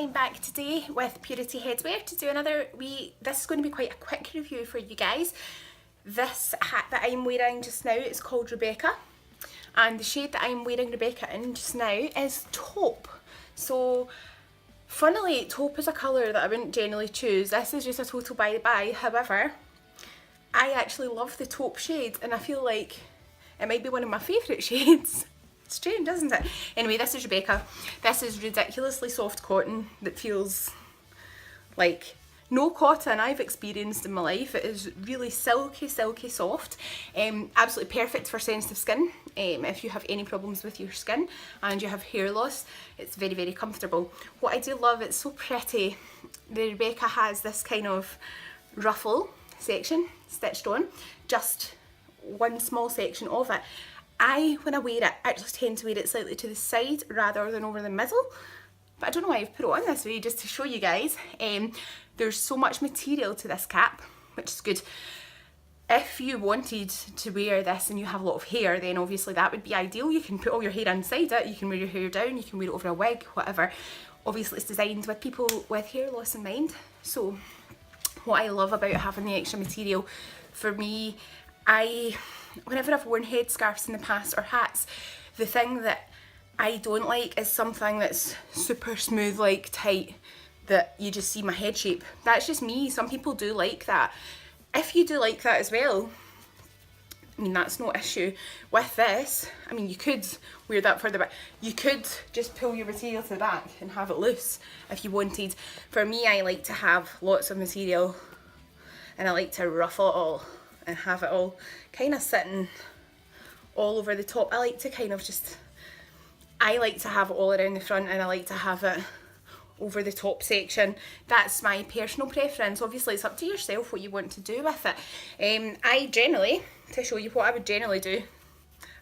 I'm back today with Purity Headwear to do another this is going to be quite a quick review for you guys. This hat that I'm wearing just now is called Rebecca, and the shade that I'm wearing Rebecca in just now is taupe. So funnily, taupe is a colour that I wouldn't generally choose. This is just a total by the by. However, I actually love the taupe shade and I feel like it might be one of my favourite shades. Strange, isn't it? Anyway, this is Rebecca. This is ridiculously soft cotton that feels like no cotton I've experienced in my life. It is really silky, silky soft. Absolutely perfect for sensitive skin. If you have any problems with your skin and you have hair loss, it's very, very comfortable. What I do love, it's so pretty. The Rebecca has this kind of ruffle section stitched on, just one small section of it. When I wear it, I just tend to wear it slightly to the side rather than over the middle. But I don't know why I've put it on this way, just to show you guys. There's so much material to this cap, which is good. If you wanted to wear this and you have a lot of hair, then obviously that would be ideal. You can put all your hair inside it, you can wear your hair down, you can wear it over a wig, whatever. Obviously it's designed with people with hair loss in mind. So what I love about having the extra material, for me, whenever I've worn headscarves in the past or hats, the thing that I don't like is something that's super smooth, like tight, that you just see my head shape. That's just me. Some people do like that. If you do like that as well, I mean, that's no issue. With this, I mean, you could wear that further back. You could just pull your material to the back and have it loose if you wanted. For me, I like to have lots of material and I like to ruffle it all and have it all kind of sitting all over the top. I like to have it all around the front and I like to have it over the top section. That's my personal preference. Obviously it's up to yourself what you want to do with it. I generally, to show you what I would generally do,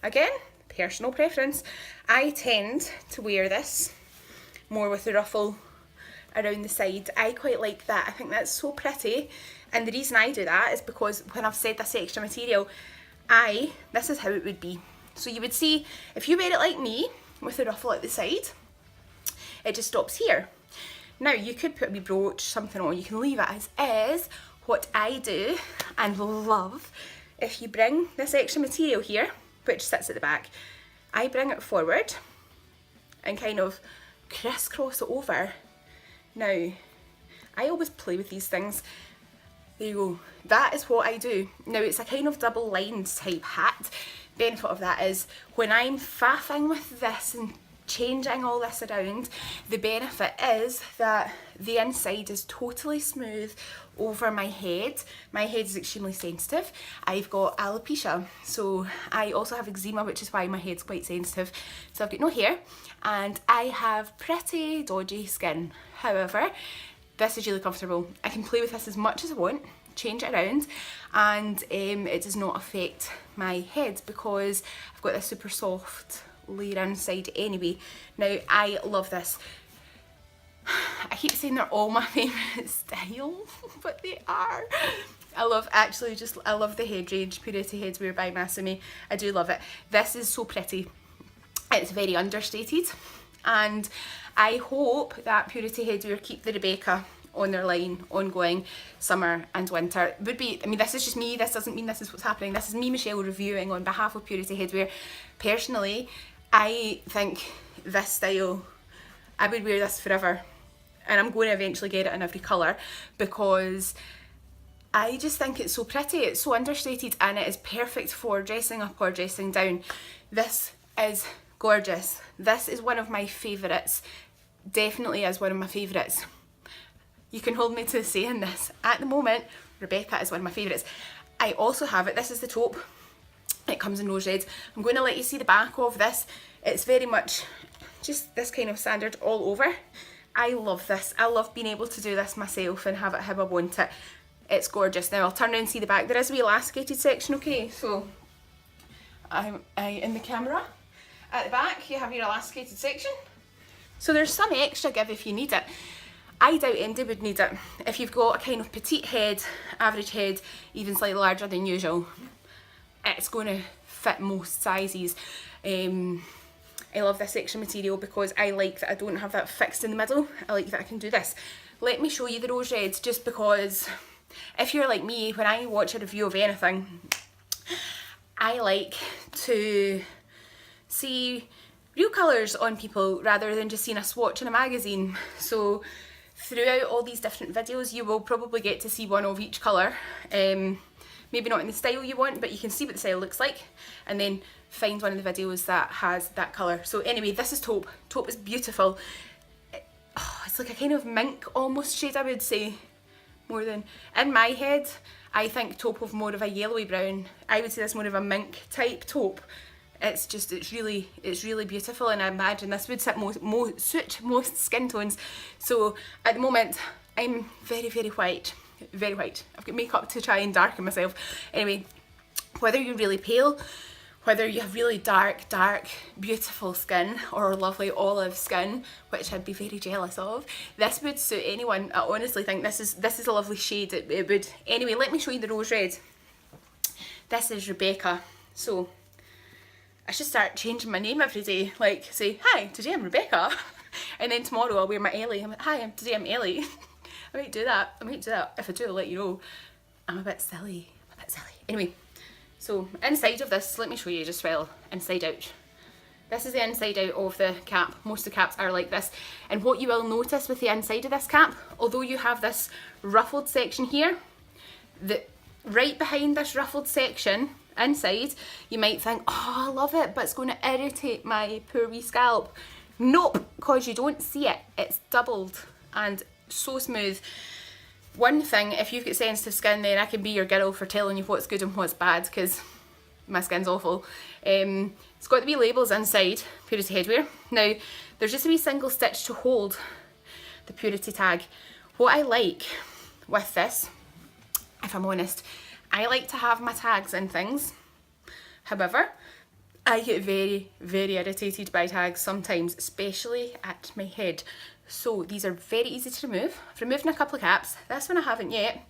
again, personal preference, I tend to wear this more with the ruffle around the side. I quite like that. I think that's so pretty, and the reason I do that is because when I've said this extra material, this is how it would be. So you would see, if you wear it like me with the ruffle at the side, it just stops here. Now you could put a wee brooch, something on, you can leave it as is. What I do and love, if you bring this extra material here, which sits at the back, I bring it forward and kind of crisscross it over. Now, I always play with these things. There you go. That is what I do. Now, it's a kind of double lined type hat. Benefit of that is when I'm faffing with this and changing all this around, the benefit is that the inside is totally smooth over my head. My head is extremely sensitive. I've got alopecia, so I also have eczema, which is why my head's quite sensitive. So I've got no hair and I have pretty dodgy skin. However, this is really comfortable. I can play with this as much as I want, change it around, and it does not affect my head because I've got this super soft layer inside anyway. Now, I love this. I keep saying they're all my favourite style, but they are. I love the head range, Purity Headwear by Masumi. I do love it. This is so pretty. It's very understated, and I hope that Purity Headwear keep the Rebecca on their line ongoing summer and winter. It would be, I mean, this is just me, this doesn't mean this is what's happening. This is me, Michelle, reviewing on behalf of Purity Headwear. Personally, I think this style, I would wear this forever, and I'm going to eventually get it in every colour because I just think it's so pretty. It's so understated and it is perfect for dressing up or dressing down. This is gorgeous. This is one of my favourites. Definitely is one of my favourites. You can hold me to saying this. At the moment, Rebecca is one of my favourites. I also have it. This is the taupe. It comes in rose red. I'm going to let you see the back of this. It's very much just this kind of standard all over. I love this. I love being able to do this myself and have it how I want it. It's gorgeous. Now I'll turn around and see the back. There is a wee elasticated section, okay? So in the camera, at the back you have your elasticated section. So there's some extra give if you need it. I doubt anybody would need it. If you've got a kind of petite head, average head, even slightly larger than usual, it's going to fit most sizes. I love this extra material because I like that I don't have that fixed in the middle. I like that I can do this. Let me show you the rose red, just because if you're like me, when I watch a review of anything, I like to see real colours on people rather than just seeing a swatch in a magazine. So throughout all these different videos, you will probably get to see one of each colour. Maybe not in the style you want, but you can see what the style looks like, and then find one of the videos that has that colour. So anyway, this is taupe. Taupe is beautiful. It's like a kind of mink almost shade, I would say, more than, in my head, I think taupe of more of a yellowy brown. I would say this more of a mink type taupe. It's just, it's really beautiful, and I imagine this would suit most skin tones. So at the moment, I'm very white. Very white. I've got makeup to try and darken myself. Anyway, whether you're really pale, whether you have really dark, beautiful skin, or lovely olive skin, which I'd be very jealous of, this would suit anyone. I honestly think this is a lovely shade. It would. Anyway, let me show you the rose red. This is Rebecca. So I should start changing my name every day. Like, say, hi, today I'm Rebecca. And then tomorrow I'll wear my Ellie. I'm like, hi, today I'm Ellie. I might do that. If I do, I'll let you know. I'm a bit silly. Anyway, so inside of this, let me show you just well, inside out. This is the inside out of the cap. Most of the caps are like this. And what you will notice with the inside of this cap, although you have this ruffled section here, right behind this ruffled section, inside, you might think, oh, I love it, but it's going to irritate my poor wee scalp. Nope, because you don't see it. It's doubled and so smooth. One thing, if you've got sensitive skin, then I can be your girl for telling you what's good and what's bad, because my skin's awful. It's got the wee labels inside, Purity Headwear. Now, there's just a wee single stitch to hold the Purity tag. What I like with this, if I'm honest, I like to have my tags in things. However, I get very irritated by tags sometimes, especially at my head. So these are very easy to remove. I've removed a couple of caps. This one I haven't yet.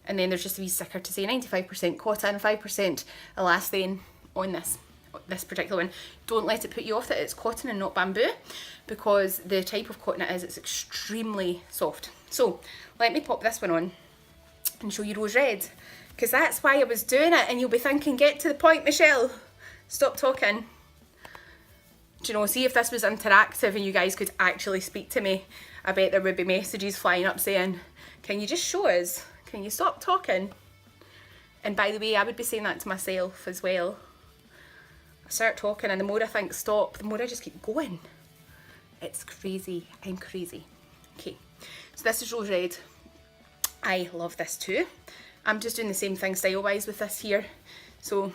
And then there's just a wee sticker to say 95% cotton, 5% elastane on this particular one. Don't let it put you off that it's cotton and not bamboo, because the type of cotton it is, it's extremely soft. So let me pop this one on and show you rose red, because that's why I was doing it. And you'll be thinking, get to the point, Michelle. Stop talking. Do you know, see if this was interactive and you guys could actually speak to me, I bet there would be messages flying up saying, can you just show us? Can you stop talking? And by the way, I would be saying that to myself as well. I start talking and the more I think stop, the more I just keep going. It's crazy. I'm crazy. Okay, so this is rose red. I love this too. I'm just doing the same thing style wise with this here. So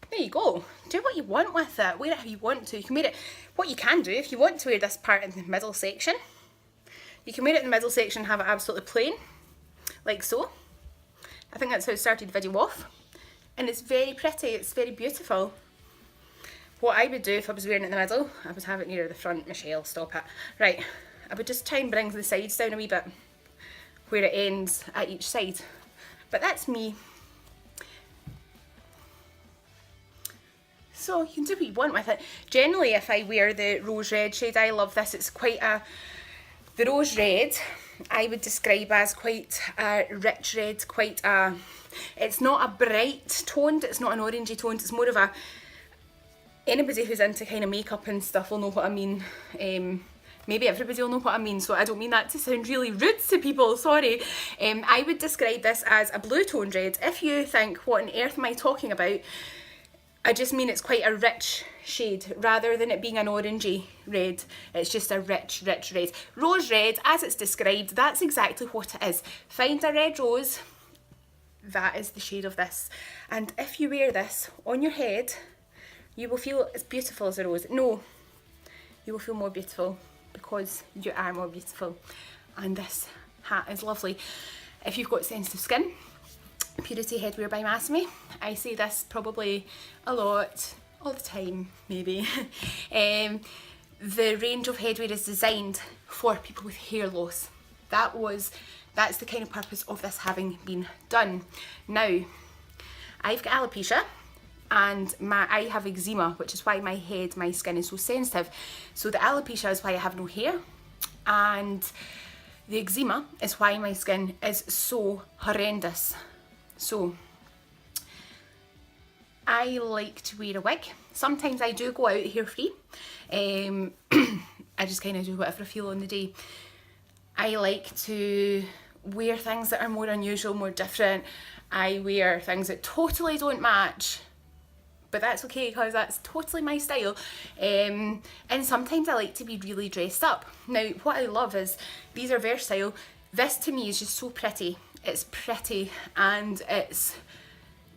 there you go. Do what you want with it. Wear it how you want to. You can wear it, what you can do, if you want to wear this part in the middle section, you can wear it in the middle section and have it absolutely plain, like so. I think that's how I started the video off. And it's very pretty, it's very beautiful. What I would do if I was wearing it in the middle, I would have it near the front. Michelle, stop it. Right, I would just try and bring the sides down a wee bit where it ends at each side. But that's me. So you can do what you want with it. Generally, if I wear the rose red shade, I love this. It's quite the rose red, I would describe as quite a rich red, it's not a bright toned, it's not an orangey toned, it's more of a, anybody who's into kind of makeup and stuff will know what I mean. Maybe everybody will know what I mean, so I don't mean that to sound really rude to people, sorry. I would describe this as a blue toned red. If you think, what on earth am I talking about? I just mean it's quite a rich shade, rather than it being an orangey red. It's just a rich red. Rose red, as it's described, that's exactly what it is. Find a red rose, that is the shade of this. And if you wear this on your head, you will feel as beautiful as a rose. No, you will feel more beautiful, because you are more beautiful. And this hat is lovely. If you've got sensitive skin, Purity Headwear by Masumi. I say this probably a lot, all the time maybe. The range of headwear is designed for people with hair loss. That's the kind of purpose of this having been done. Now, I've got alopecia and I have eczema, which is why my skin is so sensitive. So the alopecia is why I have no hair, and the eczema is why my skin is so horrendous. So I like to wear a wig. Sometimes I do go out hair free. I just kind of do whatever I feel on the day. I like to wear things that are more unusual, more different. I wear things that totally don't match, but that's okay because that's totally my style. And sometimes I like to be really dressed up. Now, what I love is these are versatile. This to me is just so pretty. It's pretty and it's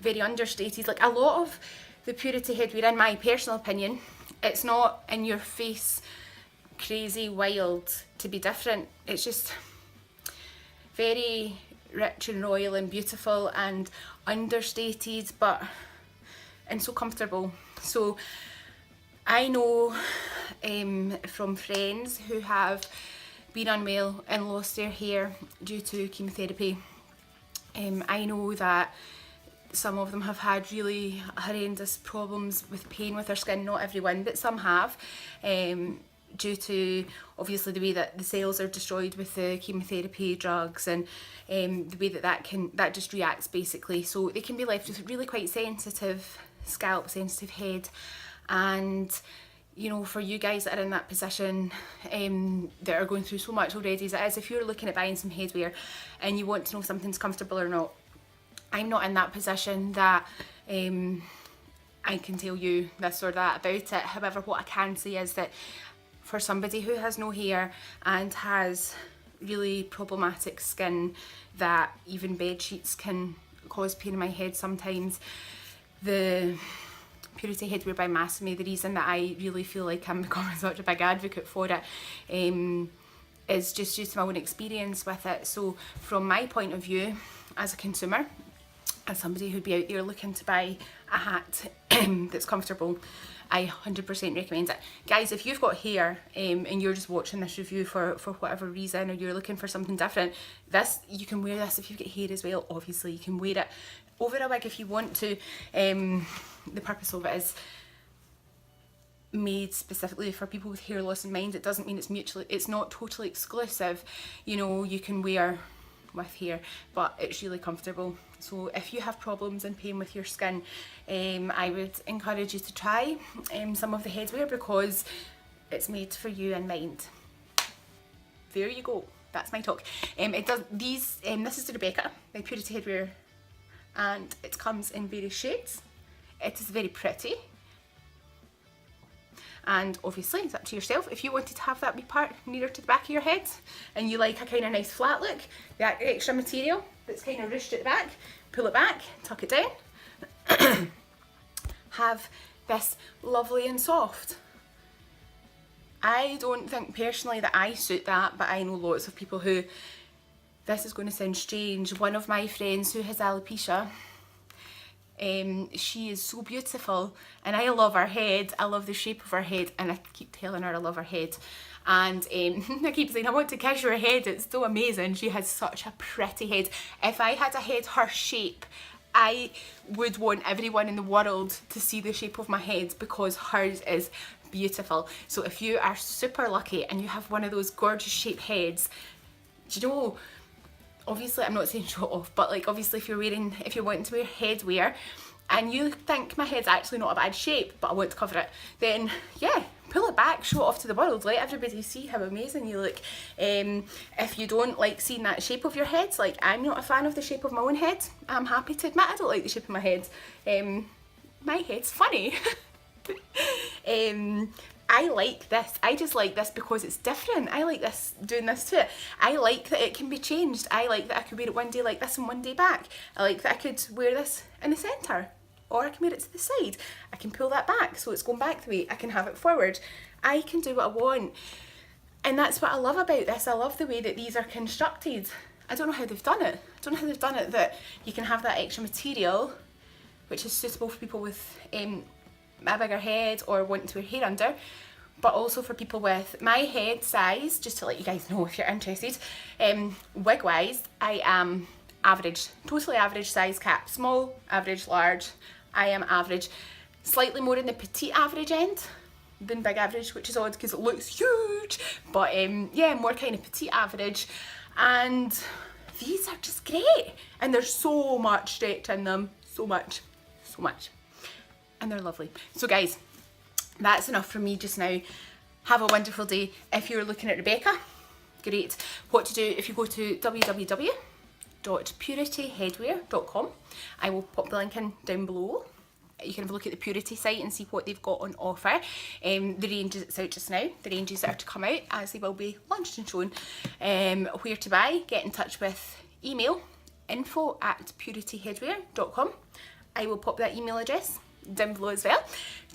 very understated. Like a lot of the Purity headwear, in my personal opinion, it's not in your face, crazy, wild to be different. It's just very rich and royal and beautiful and understated, and so comfortable. So I know from friends who have been unwell and lost their hair due to chemotherapy. I know that some of them have had really horrendous problems with pain with their skin. Not everyone, but some have, due to obviously the way that the cells are destroyed with the chemotherapy drugs, and the way that just reacts basically. So they can be left with really quite sensitive scalp, sensitive head. And you know, for you guys that are in that position, that are going through so much already as it is, if you're looking at buying some headwear and you want to know if something's comfortable or not, I'm not in that position that I can tell you this or that about it. However, what I can say is that for somebody who has no hair and has really problematic skin, that even bed sheets can cause pain in my head sometimes, the Purity Headwear by Masumi, the reason that I really feel like I'm becoming such a big advocate for it, is just due to my own experience with it. So from my point of view as a consumer, as somebody who'd be out there looking to buy a hat that's comfortable, I 100% recommend it. Guys, if you've got hair and you're just watching this review for whatever reason, or you're looking for something different, you can wear this. If you've got hair as well, obviously you can wear it over a wig if you want to. The purpose of it is made specifically for people with hair loss in mind. It doesn't mean it's not totally exclusive. You know, you can wear with hair, but it's really comfortable. So if you have problems and pain with your skin, I would encourage you to try some of the headwear, because it's made for you in mind. There you go, that's my talk. This is the Rebecca by Purity Headwear, and it comes in various shades. It is very pretty, and obviously it's up to yourself. If you wanted to have that wee part nearer to the back of your head and you like a kind of nice flat look, that extra material that's kind of ruched at the back, pull it back, tuck it down, have this lovely and soft. I don't think personally that I suit that, but I know lots of people who, this is going to sound strange, one of my friends who has alopecia, she is so beautiful and I love her head, I love the shape of her head, and I keep telling her I love her head, and I keep saying I want to kiss your head, it's so amazing, she has such a pretty head. If I had a head her shape, I would want everyone in the world to see the shape of my head, because hers is beautiful. So if you are super lucky and you have one of those gorgeous shaped heads, do you know, obviously I'm not saying show it off, but like obviously if you're wanting to wear headwear and you think my head's actually not a bad shape but I want to cover it, then yeah, pull it back, show it off to the world, let everybody see how amazing you look. If you don't like seeing that shape of your head, like I'm not a fan of the shape of my own head, I'm happy to admit I don't like the shape of my head. My head's funny. I like this. I just like this because it's different. I like this, doing this to it. I like that it can be changed. I like that I could wear it one day like this and one day back. I like that I could wear this in the centre, or I can wear it to the side. I can pull that back so it's going back the way. I can have it forward. I can do what I want. And that's what I love about this. I love the way that these are constructed. I don't know how they've done it. I don't know how they've done it, that you can have that extra material, which is suitable for people with a bigger head or wanting to wear hair under, but also for people with my head size. Just to let you guys know if you're interested, wig wise I am average, totally average size cap, small, average, large, I am average. Slightly more in the petite average end than big average, which is odd because it looks huge. But yeah, more kind of petite average. And these are just great. And there's so much stretch in them. So much. So much. And they're lovely. So guys, that's enough for me just now. Have a wonderful day. If you're looking at Rebecca, great. What to do, if you go to www.purityheadwear.com, I will pop the link in down below. You can have a look at the Purity site and see what they've got on offer. The ranges that's out just now, the ranges that are to come out, as they will be launched and shown. Where to buy, get in touch with email info@purityheadwear.com. I will pop that email address down below as well.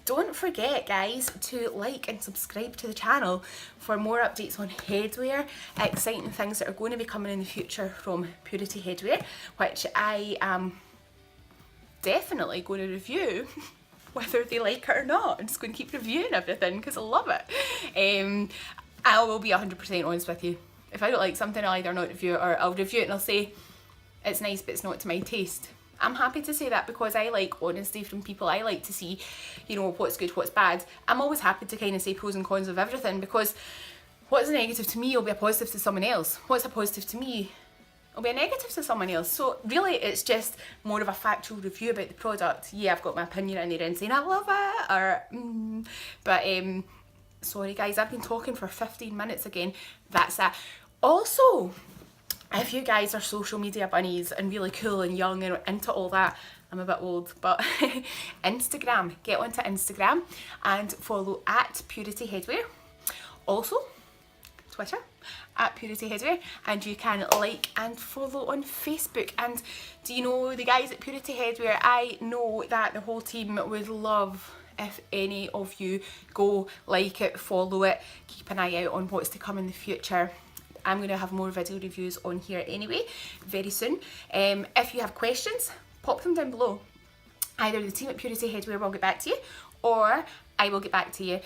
Don't forget, guys, to like and subscribe to the channel for more updates on headwear, exciting things that are going to be coming in the future from Purity Headwear, which I am definitely going to review whether they like it or not. I'm just going to keep reviewing everything because I love it. I will be 100% honest with you. If I don't like something, I'll either not review it, or I'll review it and I'll say it's nice but it's not to my taste. I'm happy to say that because I like honesty from people. I like to see, you know, what's good, what's bad. I'm always happy to kind of say pros and cons of everything, because what's a negative to me will be a positive to someone else. What's a positive to me will be a negative to someone else. So really it's just more of a factual review about the product. Yeah, I've got my opinion in there and saying I love it, or but sorry guys, I've been talking for 15 minutes again. That's that. Also, if you guys are social media bunnies and really cool and young and into all that, I'm a bit old, but Instagram, get onto Instagram and follow @Purity Headwear. Also, Twitter @Purity Headwear, and you can like and follow on Facebook. And do you know the guys at Purity Headwear? I know that the whole team would love if any of you go like it, follow it, keep an eye out on what's to come in the future. I'm going to have more video reviews on here anyway, very soon. If you have questions, pop them down below. Either the team at Purity Headwear will get back to you, or I will get back to you.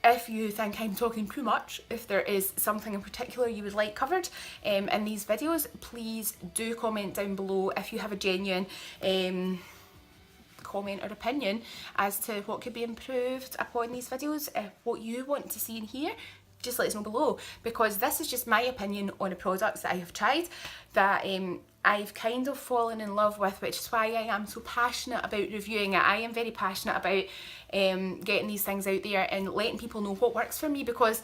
If you think I'm talking too much, if there is something in particular you would like covered in these videos, please do comment down below if you have a genuine comment or opinion as to what could be improved upon these videos, what you want to see in here. Just let us know below, because this is just my opinion on the products that I have tried, that I've kind of fallen in love with, which is why I am so passionate about reviewing it. I am very passionate about getting these things out there and letting people know what works for me, because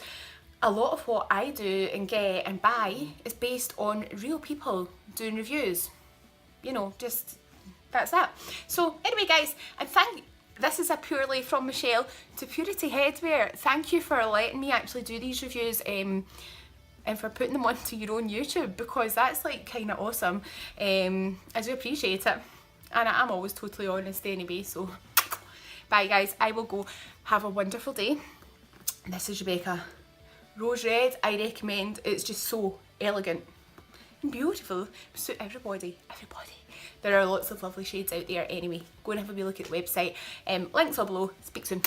a lot of what I do and get and buy is based on real people doing reviews. You know, just that's that. So anyway guys, and this is a purely from Michelle to Purity Headwear. Thank you for letting me actually do these reviews and for putting them onto your own YouTube, because that's like kind of awesome. I do appreciate it, and I'm always totally honest anyway. So bye guys, I will go. Have a wonderful day. This is Rebecca. Rose red, I recommend. It's just so elegant and beautiful. Suit everybody. There are lots of lovely shades out there anyway. Go and have a wee look at the website. Links all below. Speak soon.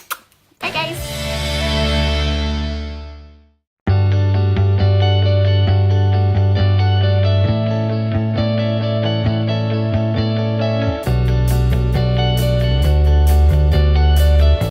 Bye guys.